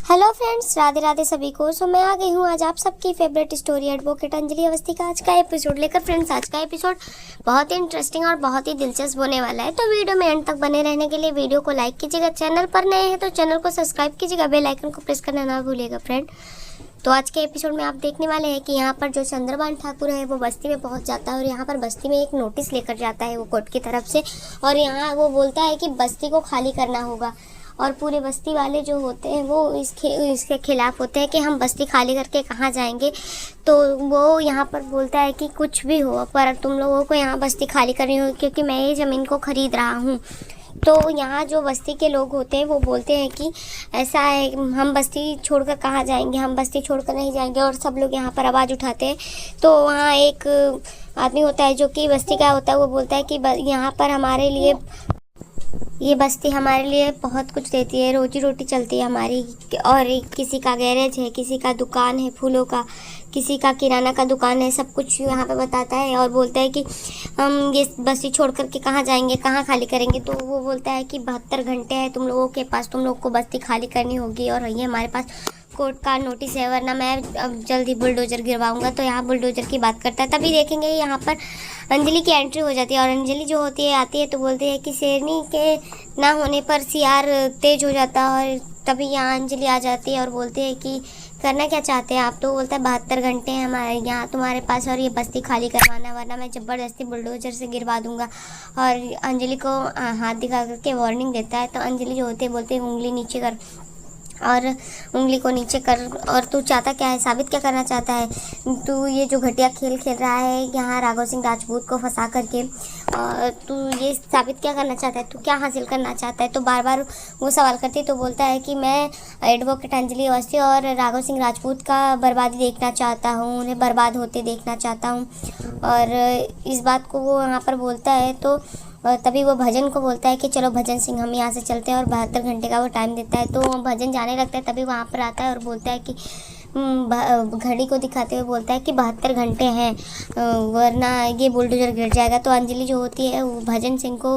Hello friends, Radhe Radhe सभी को। मैं आ गई हूँ आज आप सबकी favourite story advocate Anjali Awasthi का आज का एपिसोड लेकर। फ्रेंड्स, आज का एपिसोड बहुत ही इंटरेस्टिंग और बहुत ही दिलचस्प होने वाला है, तो वीडियो में एंड तक बने रहने के लिए वीडियो को लाइक कीजिएगा। चैनल पर नए हैं तो चैनल को सब्सक्राइब कीजिएगा, बेल आइकन को प्रेस करना ना भूलिएगा फ्रेंड। तो आज के एपिसोड में आप देखने वाले हैं कि यहाँ पर जो चंद्रभान ठाकुर है वो बस्ती में पहुँच जाता है और यहाँ पर बस्ती में एक नोटिस लेकर जाता है वो कोर्ट की तरफ से। और यहाँ वो बोलता है कि बस्ती को खाली करना होगा और पूरे बस्ती वाले जो होते हैं वो इसके खिलाफ होते हैं कि हम बस्ती खाली करके कहाँ जाएंगे। तो वो यहाँ पर बोलता है कि कुछ भी हो पर तुम लोगों को यहाँ बस्ती खाली करनी होगी क्योंकि मैं ये ज़मीन को ख़रीद रहा हूँ। तो यहाँ जो बस्ती के लोग होते हैं वो बोलते हैं कि ऐसा है, हम बस्ती छोड़कर कहाँ जाएंगे, हम बस्ती छोड़कर नहीं जाएंगे। और सब लोग यहाँ पर आवाज़ उठाते हैं। तो वहाँ एक आदमी होता है जो कि बस्ती का होता है, वो बोलता है कि यहाँ पर हमारे लिए ये बस्ती हमारे लिए बहुत कुछ देती है, रोजी रोटी चलती है हमारी। और किसी का गैरेज है, किसी का दुकान है फूलों का, किसी का किराना का दुकान है, सब कुछ यहाँ पे बताता है। और बोलता है कि हम ये बस्ती छोड़ कर के कहाँ जाएंगे, कहाँ खाली करेंगे। तो वो बोलता है कि 72 घंटे हैं तुम लोगों के पास, तुम लोग को बस्ती खाली करनी होगी और ये हमारे पास कोर्ट का नोटिस है, वरना मैं अब जल्दी बुलडोजर गिरवाऊंगा। तो यहाँ बुलडोजर की बात करता है। तभी देखेंगे यहाँ पर अंजलि की एंट्री हो जाती है और अंजलि जो होती है आती है तो बोलती है कि शेरनी के ना होने पर सियार तेज हो जाता है। और तभी यहाँ अंजलि आ जाती है और बोलती है कि करना क्या चाहते हैं आप। तो बोलता है 72 घंटे हैं हमारे यहाँ तुम्हारे पास और ये बस्ती खाली करवाना, वरना मैं ज़बरदस्ती बुलडोजर से गिरवा दूंगा। और अंजलि को हाथ दिखा करके वार्निंग देता है। तो अंजलि जो होती है बोलती है उंगली नीचे कर, और उंगली को नीचे कर। और तू चाहता क्या है, साबित क्या करना चाहता है, तू ये जो घटिया खेल खेल रहा है यहाँ राघव सिंह राजपूत को फंसा करके, और तू ये साबित क्या करना चाहता है, तू क्या हासिल करना चाहता है। तो बार बार वो सवाल करती तो बोलता है कि मैं एडवोकेट अंजलि अवस्थी और राघव सिंह राजपूत का बर्बादी देखना चाहता हूँ, उन्हें बर्बाद होते देखना चाहता हूँ। और इस बात को वो यहाँ पर बोलता है। तो तभी वो भजन को बोलता है कि चलो भजन सिंह हम यहाँ से चलते हैं, और 72 घंटे का वो टाइम देता है। तो भजन जाने लगता है। तभी वहाँ पर आता है और बोलता है कि घड़ी को दिखाते हुए बोलता है कि 72 घंटे हैं, वरना ये बुलडोजर गिर जाएगा। तो अंजलि जो होती है वो भजन सिंह को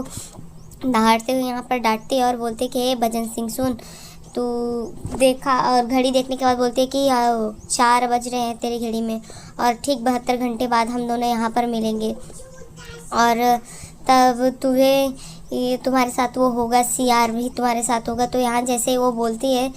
डांटते हुए यहाँ पर डांटती है और बोलती है कि हे भजन सिंह सुन, तो देखा। और घड़ी देखने के बाद बोलती है कि 4 बज रहे हैं तेरी घड़ी में और ठीक 72 घंटे बाद हम दोनों यहाँ पर मिलेंगे और तब तुम्हें ये तुम्हारे साथ वो होगा, सियार भी तुम्हारे साथ होगा। तो यहाँ जैसे वो बोलती है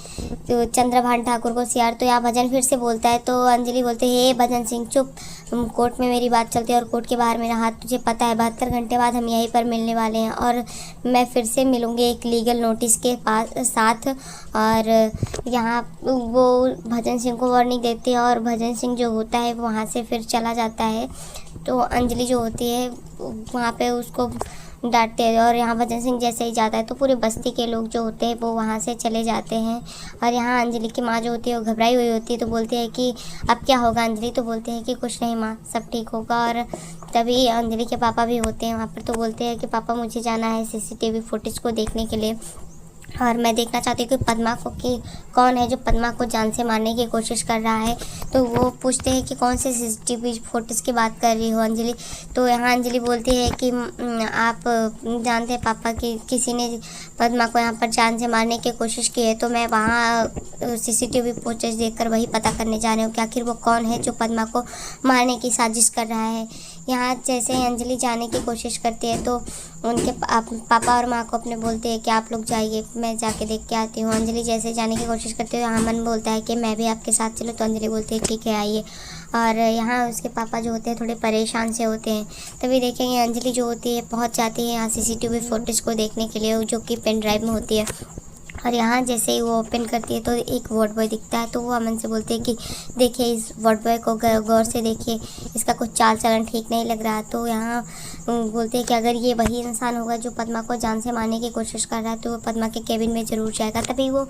तो चंद्रभान ठाकुर को सियार, तो यहाँ भजन फिर से बोलता है। तो अंजलि बोलते है हे भजन सिंह चुप, कोर्ट में मेरी बात चलती है और कोर्ट के बाहर मेरा हाथ, तुझे पता है 72 घंटे बाद हम यहीं पर मिलने वाले हैं और मैं फिर से मिलूँगी एक लीगल नोटिस के साथ। और यहाँ वो भजन सिंह को वार्निंग देती है और भजन सिंह जो होता है वहाँ से फिर चला जाता है। तो अंजलि जो होती है वहाँ पे उसको डांटते हैं। और यहाँ भजन सिंह जैसे ही जाता है तो पूरे बस्ती के लोग जो होते हैं वो वहाँ से चले जाते हैं। और यहाँ अंजलि की माँ जो होती है वो घबराई हुई होती है। तो बोलती है कि अब क्या होगा अंजलि। तो बोलते हैं कि कुछ नहीं माँ, सब ठीक होगा। और तभी अंजलि के पापा भी होते हैं वहाँ पर। तो बोलते हैं कि पापा मुझे जाना है CCTV फुटेज को देखने के लिए और मैं देखना चाहती हूँ कि पद्मा को कि कौन है जो पद्मा को जान से मारने की कोशिश कर रहा है। तो वो पूछते हैं कि कौन से CCTV फुटेज की बात कर रही हो अंजलि। तो यहाँ अंजलि बोलती है कि आप जानते हैं पापा कि किसी ने पद्मा को यहाँ पर जान से मारने की कोशिश की है। तो मैं वहाँ CCTV फुटेज देखकर वही पता करने जा रही हूँ कि आखिर वो कौन है जो पद्मा को मारने की साजिश कर रहा है। यहाँ जैसे ही अंजलि जाने की कोशिश करती है तो उनके पापा और माँ को अपने बोलते हैं कि आप लोग जाइए, मैं जाके देख के आती हूँ। अंजलि जैसे जाने की कोशिश करती है अमन बोलता है कि मैं भी आपके साथ चलूँ। तो अंजलि बोलती है ठीक है आइए। और यहाँ उसके पापा जो होते हैं थोड़े परेशान से होते हैं। तभी देखेंगे अंजलि जो होती है पहुँच जाती है यहाँ CCTV फुटेज को देखने के लिए जो कि पेन ड्राइव में होती है। और यहाँ जैसे ही वो ओपन करती है तो एक वार्ड बॉय दिखता है। तो वो अमन से बोलते हैं कि देखिए इस वार्ड बॉय को गौर से देखिए, इसका कुछ चाल चलन ठीक नहीं लग रहा। तो यहाँ बोलते हैं कि अगर ये वही इंसान होगा जो पद्मा को जान से मारने की कोशिश कर रहा है तो वो पद्मा के केबिन में ज़रूर जाएगा। तभी वो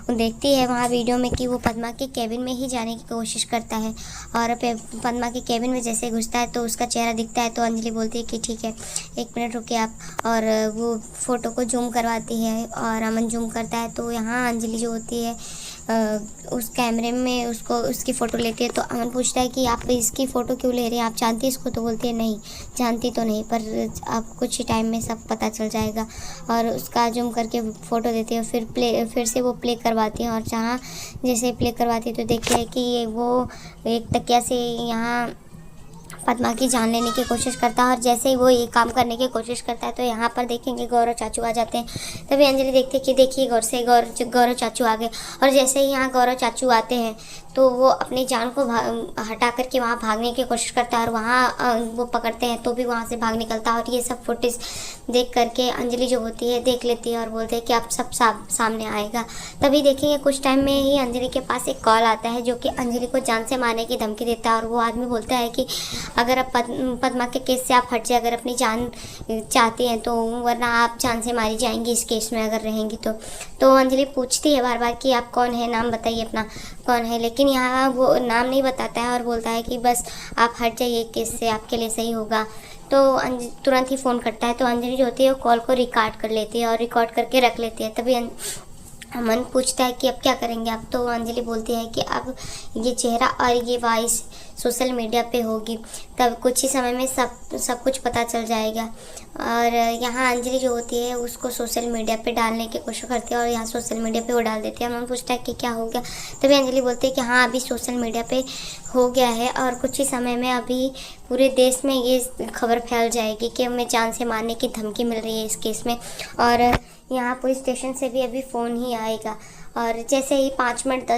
देखती है वहाँ वीडियो में कि वो पद्मा के केबिन में ही जाने की कोशिश करता है। और पद्मा के केबिन में जैसे घुसता है तो उसका चेहरा दिखता है। तो अंजलि बोलती है कि ठीक है 1 मिनट रुकिए आप। और वो फ़ोटो को जूम करवाती है और अमन जूम करता है। तो यहाँ अंजलि जो होती है उस कैमरे में उसकी फ़ोटो लेती है। तो अमन पूछता है कि आप इसकी फ़ोटो क्यों ले रहे हैं, आप जानती हैं इसको? तो बोलती है नहीं जानती तो नहीं, पर आप कुछ ही टाइम में सब पता चल जाएगा। और उसका जूम करके फ़ोटो देती है, फिर से वो प्ले करवाती है। और जहाँ जैसे प्ले करवाती है तो देखते हैं कि वो एक तकिया से यहाँ पद्मा की जान लेने की कोशिश करता है। और जैसे ही वो ये काम करने की कोशिश करता है तो यहाँ पर देखेंगे गौरव चाचू आ जाते हैं। तभी अंजलि देखती है कि देखिए गौरव चाचू आ गए। और जैसे ही यहाँ गौरव चाचू आते हैं तो वो अपनी जान को हटा करके वहाँ भागने की कोशिश करता है। और वहाँ वो पकड़ते हैं तो भी वहाँ से भाग निकलता है। और ये सब फुटेज देख करके अंजलि जो होती है देख लेती है और बोलते हैं कि अब सब सामने आएगा। तभी देखेंगे कुछ टाइम में ही अंजलि के पास एक कॉल आता है जो कि अंजलि को जान से मारने की धमकी देता है। और वो आदमी बोलता है कि अगर आप पद्मा के केस से आप हट जाए, अगर अपनी जान चाहती हैं तो, वरना आप जान से मारी जाएंगी इस केस में अगर रहेंगी तो अंजलि पूछती है बार बार कि आप कौन है, नाम बताइए अपना कौन है। लेकिन यहाँ वो नाम नहीं बताता है और बोलता है कि बस आप हट जाइए केस से, आपके लिए सही होगा। तो तुरंत ही फ़ोन करता है। तो अंजलि जो होती है वो कॉल को रिकॉर्ड कर लेती है और रिकॉर्ड करके रख लेती है। तभी अमन पूछता है कि अब क्या करेंगे आप? तो अंजलि बोलती है कि अब ये चेहरा और ये वॉइस सोशल मीडिया पे होगी, तब कुछ ही समय में सब कुछ पता चल जाएगा। और यहाँ अंजलि जो होती है उसको सोशल मीडिया पे डालने की कोशिश करती है और यहाँ सोशल मीडिया पे वो डाल देती है। अमन पूछता है कि क्या हो गया? तभी अंजलि बोलती है कि हाँ अभी सोशल मीडिया पे हो गया है और कुछ ही समय में अभी पूरे देश में ये खबर फैल जाएगी कि हमें जान से मारने की धमकी मिल रही है इस केस में। और यहाँ पुलिस स्टेशन से भी अभी फ़ोन ही आएगा। और जैसे ही 5 मिनट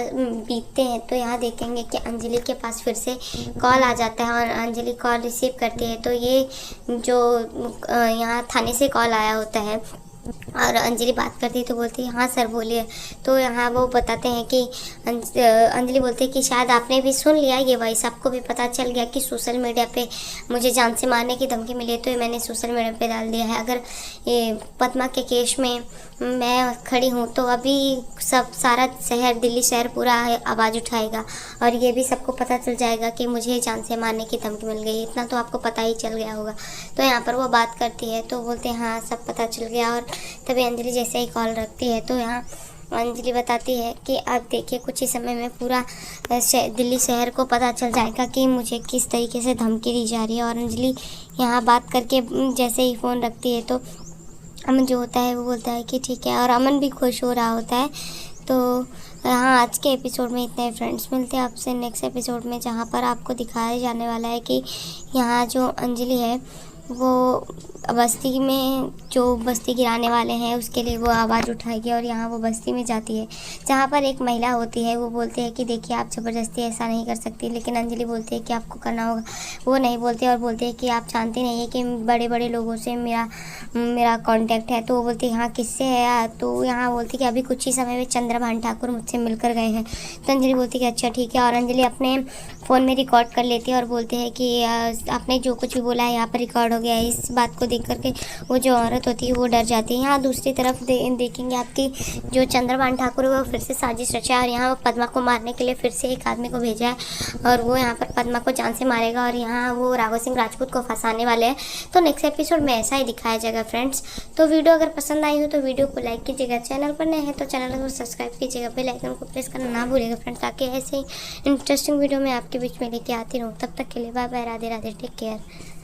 बीतते हैं तो यहाँ देखेंगे कि अंजलि के पास फिर से कॉल आ जाता है। और अंजलि कॉल रिसीव करती है तो ये जो यहाँ थाने से कॉल आया होता है और अंजलि बात करती है तो बोलती है हाँ सर बोलिए। तो यहाँ वो बताते हैं कि अंजलि बोलती है कि शायद आपने भी सुन लिया ये वॉइस, आपको भी पता चल गया कि सोशल मीडिया पे मुझे जान से मारने की धमकी मिली है तो ये मैंने सोशल मीडिया पे डाल दिया है। अगर ये पद्मा के केस में मैं खड़ी हूँ तो अभी सारा शहर, दिल्ली शहर पूरा आवाज़ उठाएगा और ये भी सबको पता चल जाएगा कि मुझे जान से मारने की धमकी मिल गई। इतना तो आपको पता ही चल गया होगा। तो यहाँ पर वो बात करती है तो बोलते हैं हाँ सब पता चल गया। और तभी अंजलि जैसे ही कॉल रखती है तो यहाँ अंजलि बताती है कि आप देखिए कुछ ही समय में पूरा दिल्ली शहर को पता चल जाएगा कि मुझे किस तरीके से धमकी दी जा रही है। और अंजलि यहाँ बात करके जैसे ही फ़ोन रखती है तो अमन जो होता है वो बोलता है कि ठीक है। और अमन भी खुश हो रहा होता है। तो हाँ आज के एपिसोड में इतने फ्रेंड्स, मिलते हैं आपसे नेक्स्ट एपिसोड में जहाँ पर आपको दिखाया जाने वाला है कि यहाँ जो अंजलि है वो बस्ती में जो बस्ती गिराने वाले हैं उसके लिए वो आवाज़ उठाएगी। और यहाँ वो बस्ती में जाती है जहाँ पर एक महिला होती है। वो बोलते हैं कि देखिए आप ज़बरदस्ती ऐसा नहीं कर सकती, लेकिन अंजलि बोलती है कि आपको करना होगा। वो नहीं बोलते और बोलते हैं कि आप जानते नहीं है कि बड़े बड़े लोगों से मेरा कांटेक्ट है। तो वो बोलती है हाँ किससे है? तो यहाँ बोलती है कि अभी कुछ ही समय में चंद्रभान ठाकुर मुझसे मिलकर गए हैं। तो अंजलि बोलती है कि अच्छा ठीक है। और अंजलि अपने फ़ोन में रिकॉर्ड कर लेती है और बोलते हैं कि आपने जो कुछ भी बोला है यहाँ पर रिकॉर्ड हो गया है। इस बात को देख करके वो जो औरत होती है वो डर जाती है। यहाँ दूसरी तरफ देखेंगे आपकी जो चंद्रभान ठाकुर है वो फिर से साजिश रचा है और यहाँ वो पद्मा को मारने के लिए फिर से एक आदमी को भेजा है और वो यहाँ पर पद्मा को जान से मारेगा और यहाँ वो राघव सिंह राजपूत को फंसाने वाले हैं। तो नेक्स्ट एपिसोड में ऐसा ही दिखाया जाएगा फ्रेंड्स। तो वीडियो अगर पसंद आई हो तो वीडियो को लाइक कीजिएगा, चैनल पर नए हैं तो चैनल को सब्सक्राइब कीजिएगा, बेल आइकन को प्रेस करना ना भूलिएगा फ्रेंड्स, ताकि ऐसे ही इंटरेस्टिंग वीडियो मैं आपके बीच में लेके आती रहूँ। तब तक के लिए bye bye, Radhe Radhe, take care.